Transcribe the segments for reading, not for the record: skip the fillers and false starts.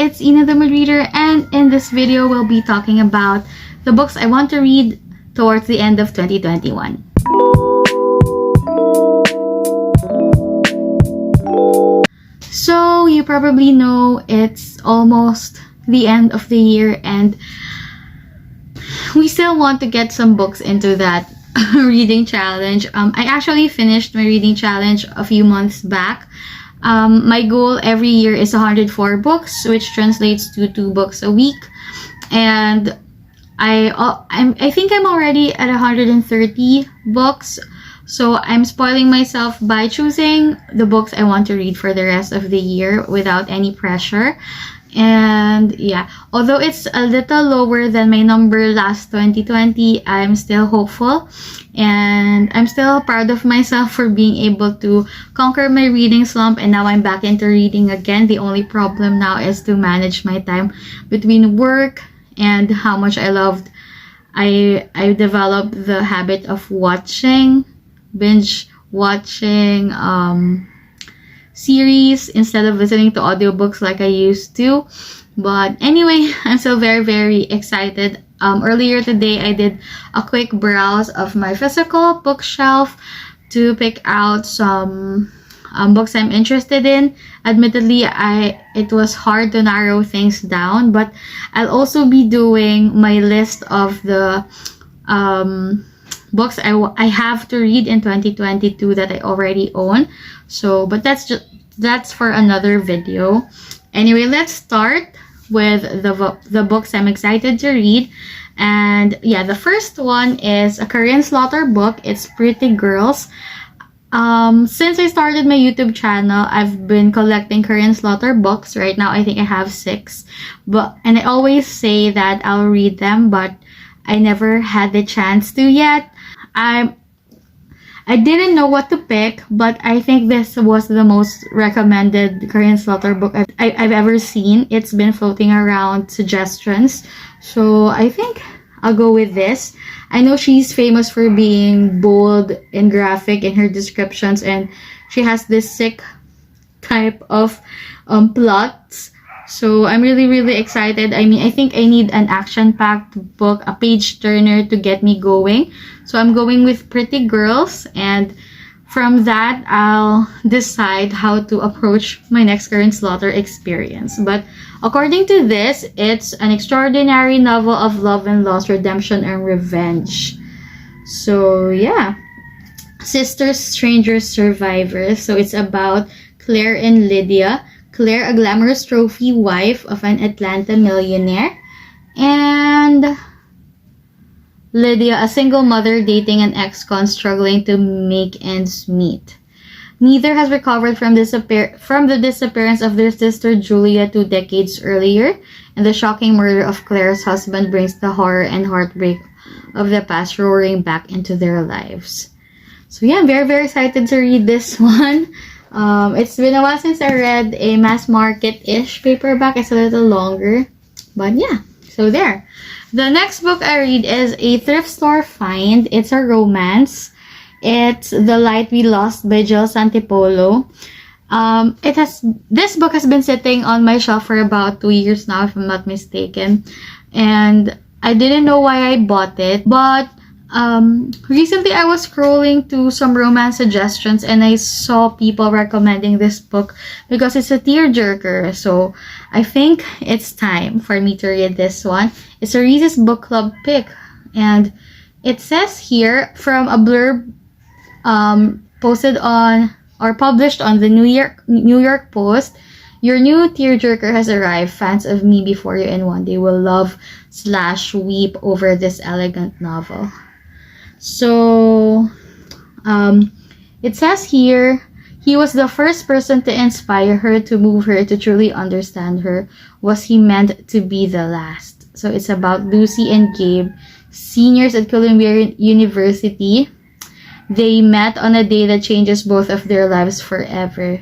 it's Ina the Mood Reader, and in this video we'll be talking about the books I want to read towards the end of 2021. So you probably know it's almost the end of the year and we still want to get some books into that reading challenge. I actually finished my reading challenge a few months back. My goal every year is 104 books, which translates to 2 books a week, and I think I'm already at 130 books, so I'm spoiling myself by choosing the books I want to read for the rest of the year without any pressure. And yeah, although it's a little lower than my number last 2020, I'm still hopeful and I'm still proud of myself for being able to conquer my reading slump, and now I'm back into reading again. The only problem now is to manage my time between work and how much I loved. I developed the habit of binge watching series instead of listening to audiobooks like I used to. But anyway, I'm still very excited. Earlier today I did a quick browse of my physical bookshelf to pick out some books I'm interested in. Admittedly, it was hard to narrow things down, but I'll also be doing my list of the books I have to read in 2022 that I already own. So, but that's for another video. Anyway, let's start with the books I'm excited to read. And yeah, the first one is a Korean Slaughter book. It's Pretty Girls. Since I started my YouTube channel, I've been collecting Korean Slaughter books. Right now, I think I have 6. And I always say that I'll read them, but I never had the chance to yet. I didn't know what to pick, but I think this was the most recommended Korean Slaughter book I've ever seen. It's been floating around suggestions, so I think I'll go with this. I know she's famous for being bold and graphic in her descriptions, and she has this sick type of plots. So I'm really excited. I mean, I think I need an action-packed book, a page-turner to get me going. So I'm going with Pretty Girls, and from that, I'll decide how to approach my next Korean Slaughter experience. But according to this, it's an extraordinary novel of love and loss, redemption and revenge. So yeah, sisters, strangers, survivors. So it's about Claire and Lydia. Claire, a glamorous trophy wife of an Atlanta millionaire, and Lydia, a single mother dating an ex-con struggling to make ends meet. Neither has recovered from the disappearance of their sister Julia 2 decades earlier, and the shocking murder of Claire's husband brings the horror and heartbreak of the past roaring back into their lives. So yeah, I'm very excited to read this one. It's been a while since I read a mass market-ish paperback. It's a little longer, but yeah, so there. The next book I read is a thrift store find. It's a romance. It's The Light We Lost by Jill Santipolo. This book has been sitting on my shelf for about 2 years now, if I'm not mistaken, and I didn't know why I bought it, but recently I was scrolling to some romance suggestions and I saw people recommending this book because it's a tearjerker. So I think it's time for me to read this one. It's a Reese's Book Club pick, and it says here from a blurb posted on or published on the New York Post, your new tearjerker has arrived. Fans of Me Before You and One Day will love/weep over this elegant novel. So, it says here, he was the first person to inspire her, to move her, to truly understand her. Was he meant to be the last? So it's about Lucy and Gabe, seniors at Columbia University. They met on a day that changes both of their lives forever.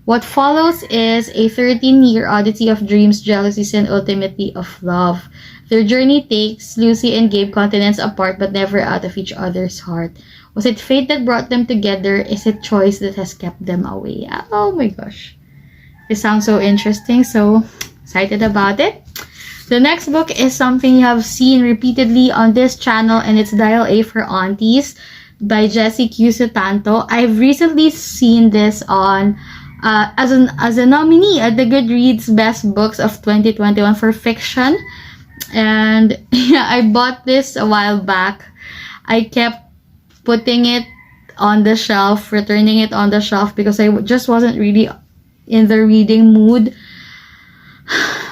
What follows is a 13-year odyssey of dreams, jealousies, and ultimately of love. Their journey takes Lucy and Gabe continents apart but never out of each other's heart. Was it fate that brought them together? Is it choice that has kept them away? Oh my gosh. It sounds so interesting. So excited about it. The next book is something you have seen repeatedly on this channel, and it's Dial A for Aunties by Jessie Q. Sutanto. I've recently seen this on as a nominee at the Goodreads Best Books of 2021 for fiction. And yeah, I bought this a while back. I kept putting it on the shelf, returning it on the shelf because I just wasn't really in the reading mood.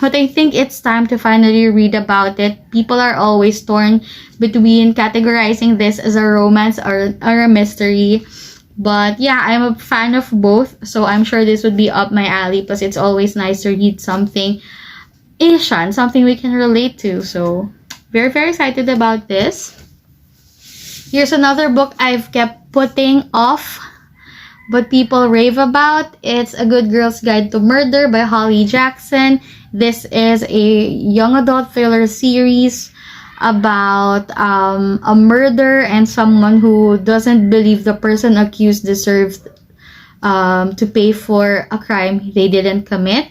But I think it's time to finally read about it. People are always torn between categorizing this as a romance or a mystery. But yeah, I'm a fan of both, so I'm sure this would be up my alley, because it's always nice to read something Asian, something we can relate to. So very, very excited about this. Here's another book I've kept putting off, but people rave about. It's A Good Girl's Guide to Murder by Holly Jackson. This is a young adult thriller series about a murder and someone who doesn't believe the person accused deserves to pay for a crime they didn't commit.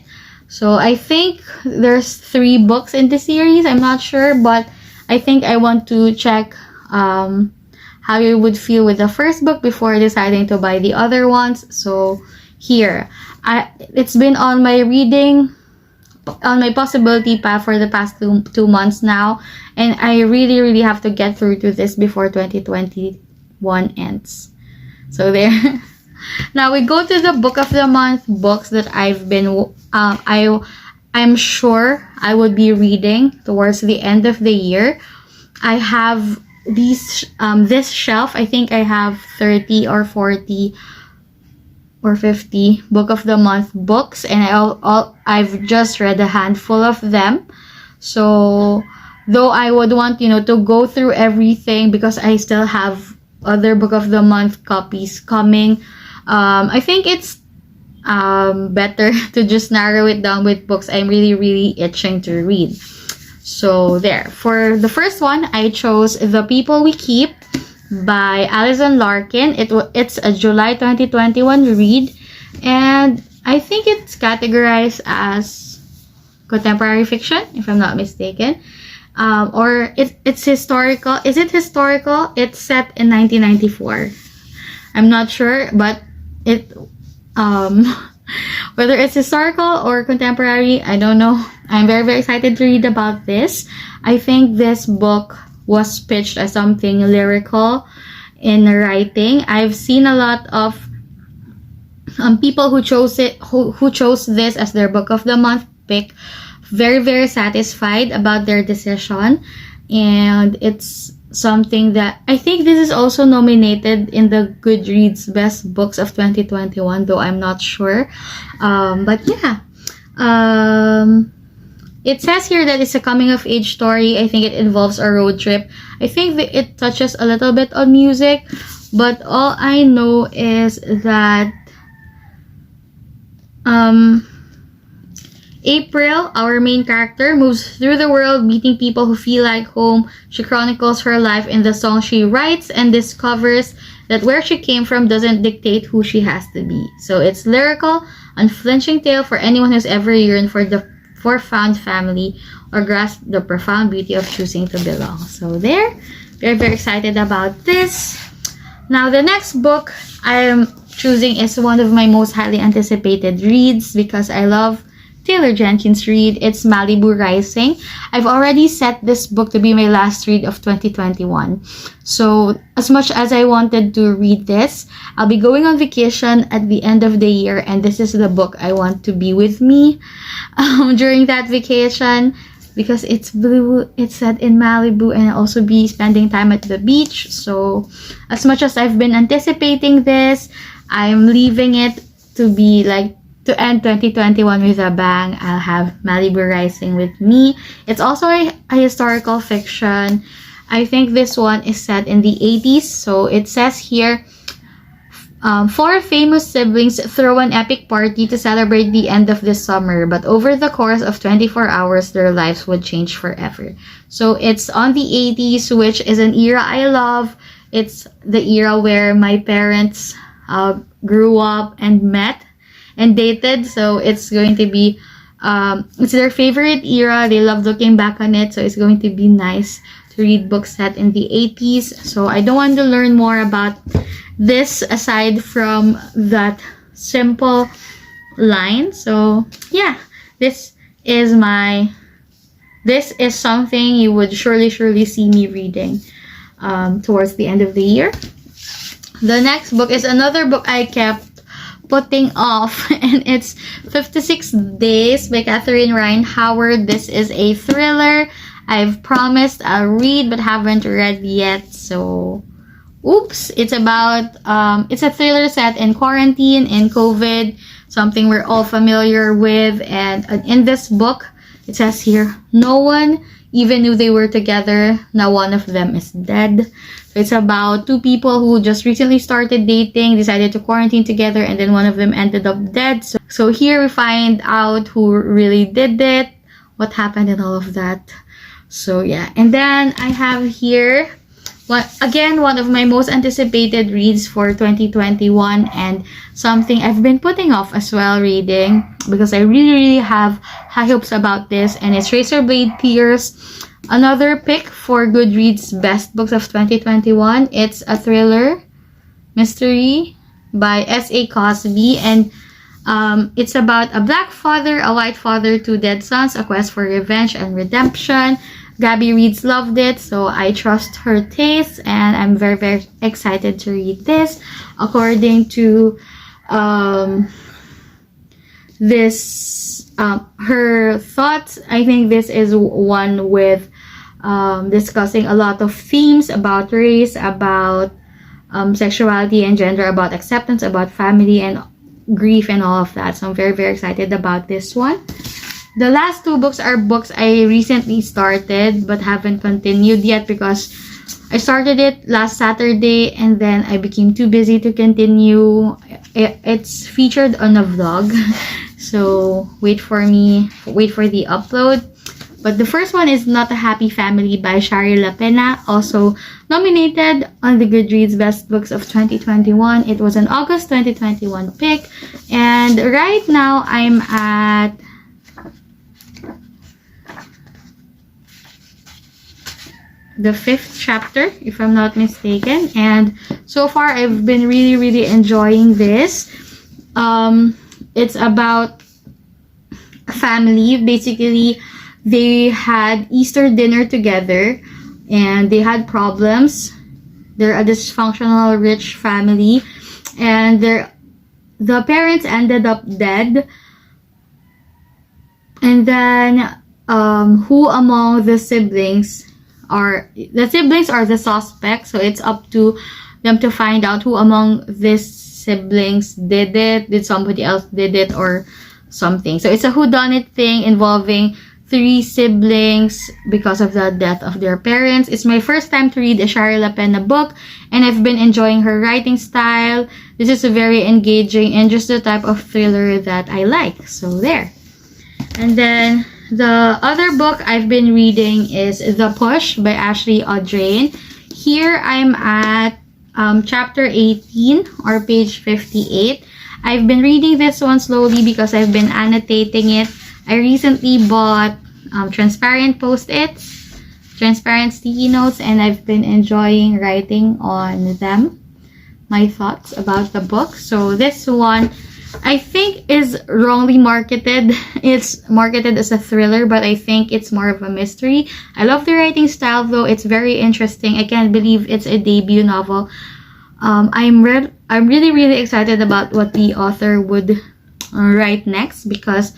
So I think there's 3 books in the series. I'm not sure, but I think I want to check how you would feel with the first book before deciding to buy the other ones. So here, it's been on my possibility path for the past two months now, and I really have to get through to this before 2021 ends. So there. Now we go to the book of the month books that I've been I'm sure I would be reading towards the end of the year. I have these this shelf. I think I have 30 or 40 or 50 book of the month books, and I've just read a handful of them. So though I would want to go through everything, because I still have other book of the month copies coming, I think it's better to just narrow it down with books I'm really itching to read. So there, for the first one, I chose The People We Keep by Alison Larkin. It's a July 2021 read, and I think it's categorized as contemporary fiction, if I'm not mistaken, or it's historical. Is it historical? It's set in 1994. I'm not sure, but whether it's historical or contemporary, I don't know. I'm very excited to read about this. I think this book was pitched as something lyrical in writing. I've seen a lot of people who chose this as their book of the month pick, very satisfied about their decision, and it's something that I think this is also nominated in the Goodreads Best Books of 2021, though I'm not sure. But yeah, it says here that it's a coming-of-age story. I think it involves a road trip. I think that it touches a little bit on music, but all I know is that April, our main character, moves through the world meeting people who feel like home. She chronicles her life in the song she writes and discovers that where she came from doesn't dictate who she has to be. So it's lyrical, unflinching tale for anyone who's ever yearned for found family or grasped the profound beauty of choosing to belong. So there, very excited about this. Now the next book I am choosing is one of my most highly anticipated reads because I love Taylor Jenkins' read. It's Malibu Rising. I've already set this book to be my last read of 2021. So as much as I wanted to read this, I'll be going on vacation at the end of the year, and this is the book I want to be with me during that vacation, because it's blue, it's set in Malibu, and I'll also be spending time at the beach. So as much as I've been anticipating this, I'm leaving it to be like to end 2021 with a bang. I'll have Malibu Rising with me. It's also a historical fiction. I think this one is set in the 80s. So it says here, 4 famous siblings throw an epic party to celebrate the end of the summer, but over the course of 24 hours, their lives would change forever. So it's on the 80s, which is an era I love. It's the era where my parents grew up and met and dated, so it's going to be It's their favorite era. They love looking back on it. So it's going to be nice to read books set in the 80s. So I don't want to learn more about this aside from that simple line. So yeah, this is something you would surely see me reading towards the end of the year. The next book is another book I kept putting off, and it's 56 Days by Catherine Ryan Howard. This is a thriller. I've promised I'll read but haven't read yet, so oops. It's about it's a thriller set in quarantine, in COVID, something we're all familiar with. And in this book, it says here, no one even knew they were together. Now one of them is dead. So it's about two people who just recently started dating, decided to quarantine together, and then one of them ended up dead. So here we find out who really did it, what happened, and all of that. So yeah, and then I have here one of my most anticipated reads for 2021, and something I've been putting off as well reading because I really have high hopes about this, and it's Razorblade Tears, another pick for Goodreads Best Books of 2021. It's a thriller mystery by S.A. Cosby, and it's about a black father, a white father, two dead sons, a quest for revenge and redemption. Gabby Reeds loved it, so I trust her taste, and I'm very excited to read this. According to her thoughts, I think this is one with discussing a lot of themes about race, about sexuality and gender, about acceptance, about family and grief and all of that. So I'm very excited about this one. The last two books are books I recently started but haven't continued yet because I started it last Saturday and then I became too busy to continue. It's featured on a vlog, so wait for the upload. But the first one is Not a Happy Family by Shari LaPena, also nominated on the Goodreads Best Books of 2021. It was an August 2021 pick, and right now I'm at the 5th chapter, if I'm not mistaken, and so far I've been really enjoying this. It's about a family. Basically, they had Easter dinner together and they had problems. They're a dysfunctional rich family, and the parents ended up dead. And then who among the siblings are the suspects, so it's up to them to find out who among these siblings did it. Did somebody else did it or something? So it's a whodunit thing involving 3 siblings because of the death of their parents. It's my first time to read a Shari LaPena book, and I've been enjoying her writing style. This is a very engaging and just the type of thriller that I like. So there. And then the other book I've been reading is The Push by Ashley Audrain. Here I'm at chapter 18 or page 58. I've been reading this one slowly because I've been annotating it. I recently bought transparent post-its, transparent sticky notes, and I've been enjoying writing on them my thoughts about the book. So this one I think is wrongly marketed. It's marketed as a thriller, but I think it's more of a mystery. I love the writing style though. It's very interesting. I can't believe it's a debut novel. I'm really excited about what the author would write next because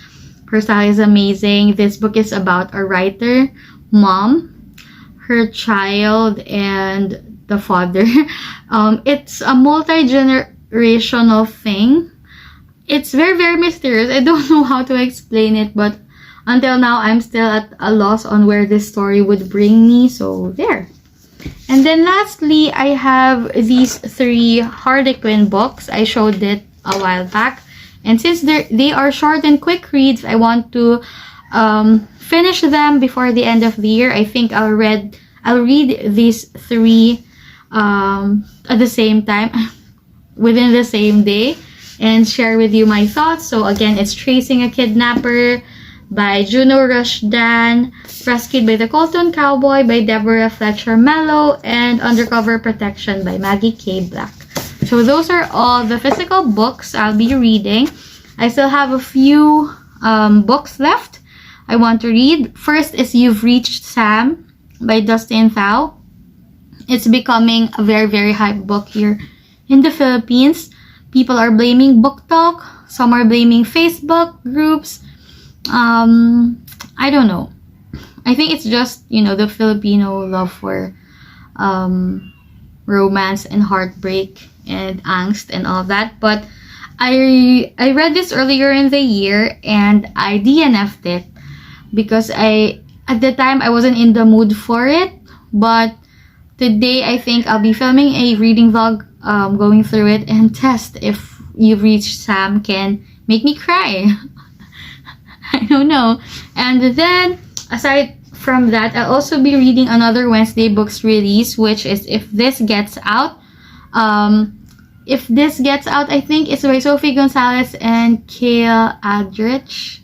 her style is amazing. This book is about a writer, mom, her child, and the father. It's a multi-generational thing. It's very mysterious. I don't know how to explain it, but until now, I'm still at a loss on where this story would bring me. So there. And then lastly, I have these 3 Harlequin books. I showed it a while back. And since they are short and quick reads, I want to finish them before the end of the year. I think I'll read these 3 at the same time, within the same day, and share with you my thoughts. So again, it's Tracing a Kidnapper by Juno Rushdan, Rescued by the Colton Cowboy by Deborah Fletcher Mello, and Undercover Protection by Maggie K. Black. So those are all the physical books I'll be reading. I still have a few books left I want to read. First is You've Reached Sam by Dustin Thau. It's becoming a very, very hype book here in the Philippines. People are blaming Book Talk. Some are blaming Facebook groups. I don't know. I think it's just, you know, the Filipino love for romance and heartbreak and angst and all that. But I read this earlier in the year and I DNF'd it because at the time I wasn't in the mood for it. But today I think I'll be filming a reading vlog, going through it and test if You've Reached Sam can make me cry. I don't know. And then aside from that, I'll also be reading another Wednesday books release, which is If This Gets Out. If This Gets Out, I think it's by Sophie Gonzalez and Kale Aldrich.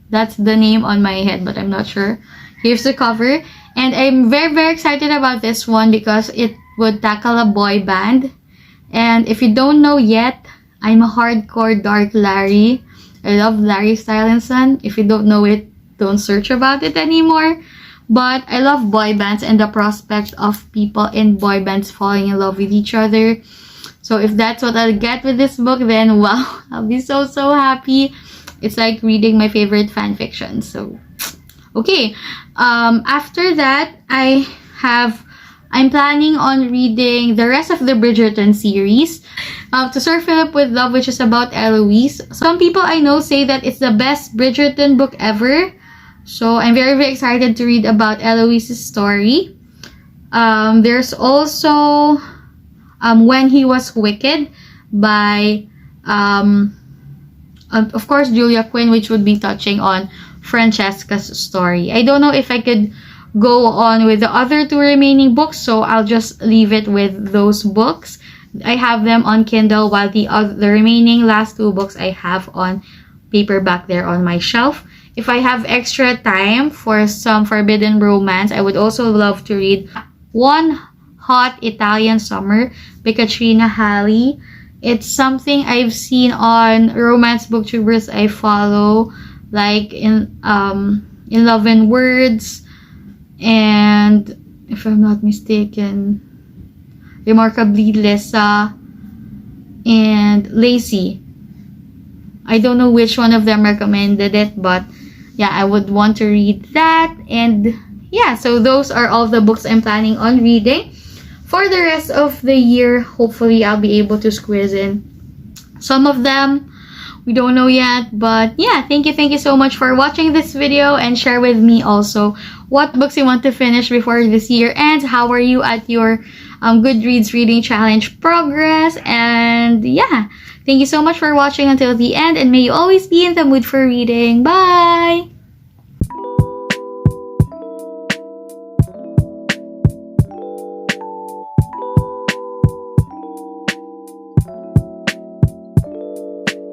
That's the name on my head, but I'm not sure. Here's the cover. And I'm very, very excited about this one because it would tackle a boy band. And if you don't know yet, I'm a hardcore Dark Larry. I love Larry Stylinson. If you don't know it, don't search about it anymore. But I love boy bands and the prospect of people in boy bands falling in love with each other. So if that's what I'll get with this book, then wow, I'll be so, so happy. It's like reading my favorite fan fiction. So, okay. After that, I'm planning on reading the rest of the Bridgerton series. To Sir Philip with Love, which is about Eloise. Some people I know say that it's the best Bridgerton book ever. So I'm very, very excited to read about Eloise's story. There's also When He Was Wicked by, of course, Julia Quinn, which would be touching on Francesca's story. I don't know if I could go on with the other two remaining books, so I'll just leave it with those books. I have them on Kindle, while the remaining last two books I have on paperback there on my shelf. If I have extra time for some forbidden romance, I would also love to read One Hot Italian Summer by Katrina Halley. It's something I've seen on romance booktubers I follow, like in Love and Words, and if I'm not mistaken, Remarkably Lisa and Lacey. I don't know which one of them recommended it, but yeah, I would want to read that. And yeah, so those are all the books I'm planning on reading for the rest of the year. Hopefully I'll be able to squeeze in some of them. We don't know yet, but yeah, thank you so much for watching this video, and share with me also what books you want to finish before this year ends. How are you at your Goodreads reading challenge progress? And yeah, thank you so much for watching until the end, and may you always be in the mood for reading. Bye!